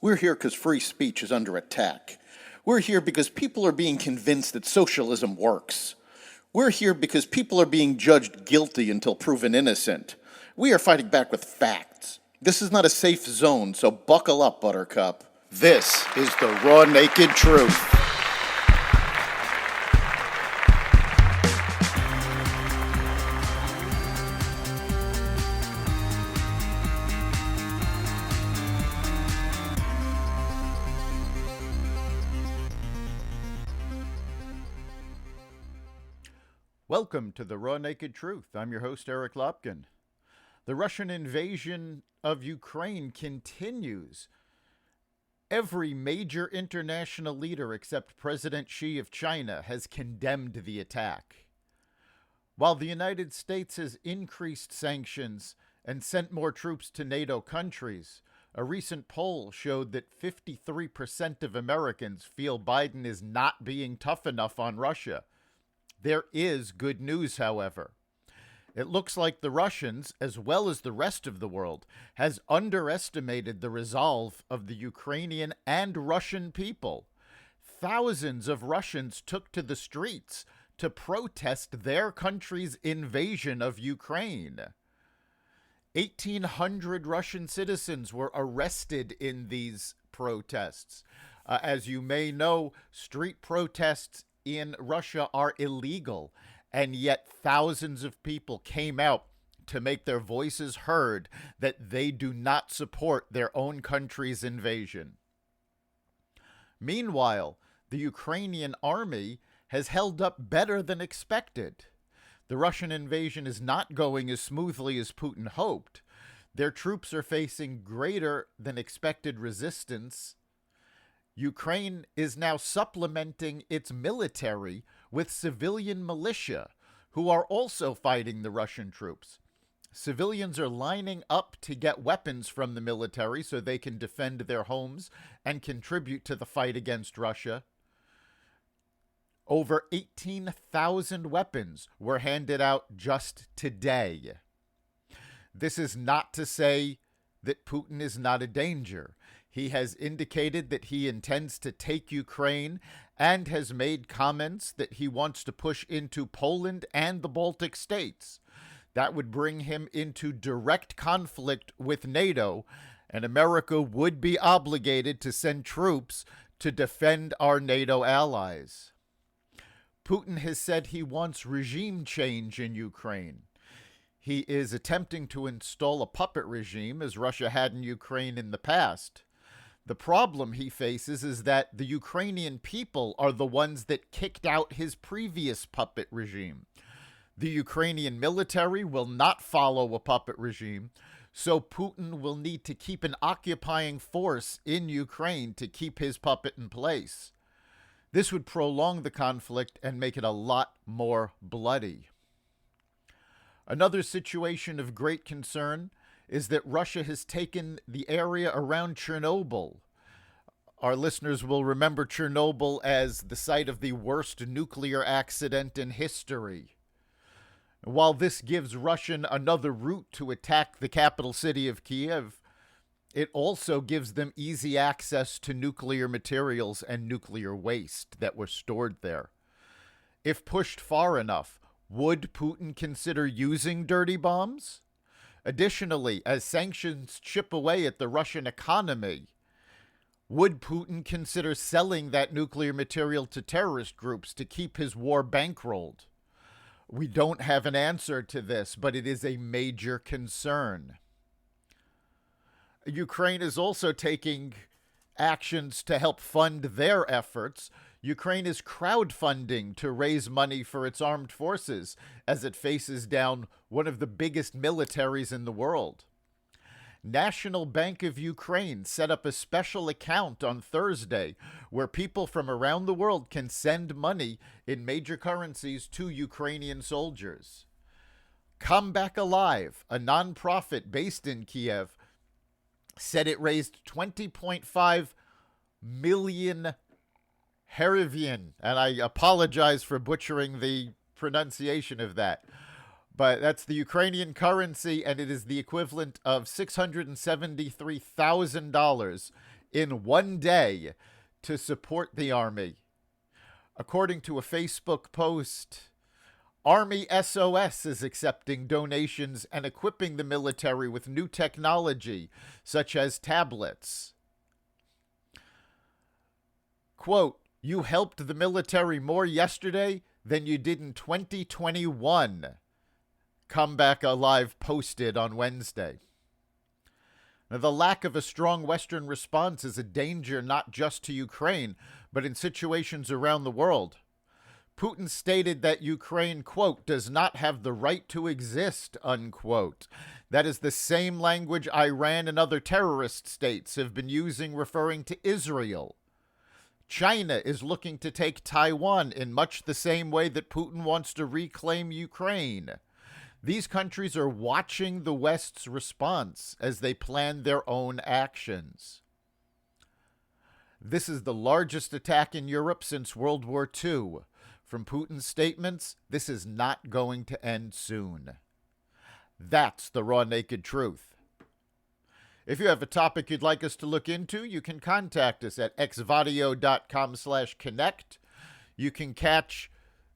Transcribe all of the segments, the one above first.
We're here because free speech is under attack. We're here because people are being convinced that socialism works. We're here because people are being judged guilty until proven innocent. We are fighting back with facts. This is not a safe zone, so buckle up, Buttercup. This is the raw, naked truth. Welcome to the Raw Naked Truth. I'm your host, Eric Lopkin. The Russian invasion of Ukraine continues. Every major international leader except President Xi of China has condemned the attack. While the United States has increased sanctions and sent more troops to NATO countries, a recent poll showed that 53% of Americans feel Biden is not being tough enough on Russia. There is good news, however. It looks like the Russians, as well as the rest of the world, has underestimated the resolve of the Ukrainian and Russian people. Thousands of Russians took to the streets to protest their country's invasion of Ukraine. 1,800 Russian citizens were arrested in these protests. As you may know, street protests in Russia are illegal, and yet thousands of people came out to make their voices heard that they do not support their own country's invasion. Meanwhile, the Ukrainian army has held up better than expected. The Russian invasion is not going as smoothly as Putin hoped. Their troops are facing greater than expected resistance. Ukraine is now supplementing its military with civilian militia who are also fighting the Russian troops. Civilians are lining up to get weapons from the military so they can defend their homes and contribute to the fight against Russia. Over 18,000 weapons were handed out just today. This is not to say that Putin is not a danger. He has indicated that he intends to take Ukraine and has made comments that he wants to push into Poland and the Baltic states. That would bring him into direct conflict with NATO, and America would be obligated to send troops to defend our NATO allies. Putin has said he wants regime change in Ukraine. He is attempting to install a puppet regime, as Russia had in Ukraine in the past. The problem he faces is that the Ukrainian people are the ones that kicked out his previous puppet regime. The Ukrainian military will not follow a puppet regime, so Putin will need to keep an occupying force in Ukraine to keep his puppet in place. This would prolong the conflict and make it a lot more bloody. Another situation of great concern is that Russia has taken the area around Chernobyl. Our listeners will remember Chernobyl as the site of the worst nuclear accident in history. While this gives Russia another route to attack the capital city of Kiev, it also gives them easy access to nuclear materials and nuclear waste that were stored there. If pushed far enough, would Putin consider using dirty bombs? Additionally, as sanctions chip away at the Russian economy, would Putin consider selling that nuclear material to terrorist groups to keep his war bankrolled? We don't have an answer to this, but it is a major concern. Ukraine is also taking actions to help fund their efforts. Ukraine is crowdfunding to raise money for its armed forces as it faces down one of the biggest militaries in the world. National Bank of Ukraine set up a special account on Thursday where people from around the world can send money in major currencies to Ukrainian soldiers. Come Back Alive, a nonprofit based in Kiev, said it raised 20.5 million hryvnia, and I apologize for butchering the pronunciation of that. But that's the Ukrainian currency, and it is the equivalent of $673,000 in one day to support the Army. According to a Facebook post, Army SOS is accepting donations and equipping the military with new technology, such as tablets. Quote, "You helped the military more yesterday than you did in 2021. Come Back Alive posted on Wednesday. Now, the lack of a strong Western response is a danger not just to Ukraine, but in situations around the world. Putin stated that Ukraine, quote, does not have the right to exist, unquote. That is the same language Iran and other terrorist states have been using referring to Israel. China is looking to take Taiwan in much the same way that Putin wants to reclaim Ukraine. These countries are watching the West's response as they plan their own actions. This is the largest attack in Europe since World War II. From Putin's statements, this is not going to end soon. That's the raw, naked truth. If you have a topic you'd like us to look into, you can contact us at xvadio.com/connect. You can catch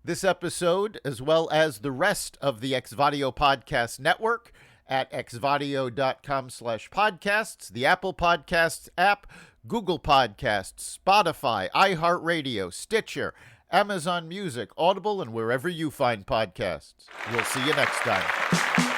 this episode, as well as the rest of the Xvadio Podcast Network, at xvadio.com/podcasts, the Apple Podcasts app, Google Podcasts, Spotify, iHeartRadio, Stitcher, Amazon Music, Audible, and wherever you find podcasts. We'll see you next time.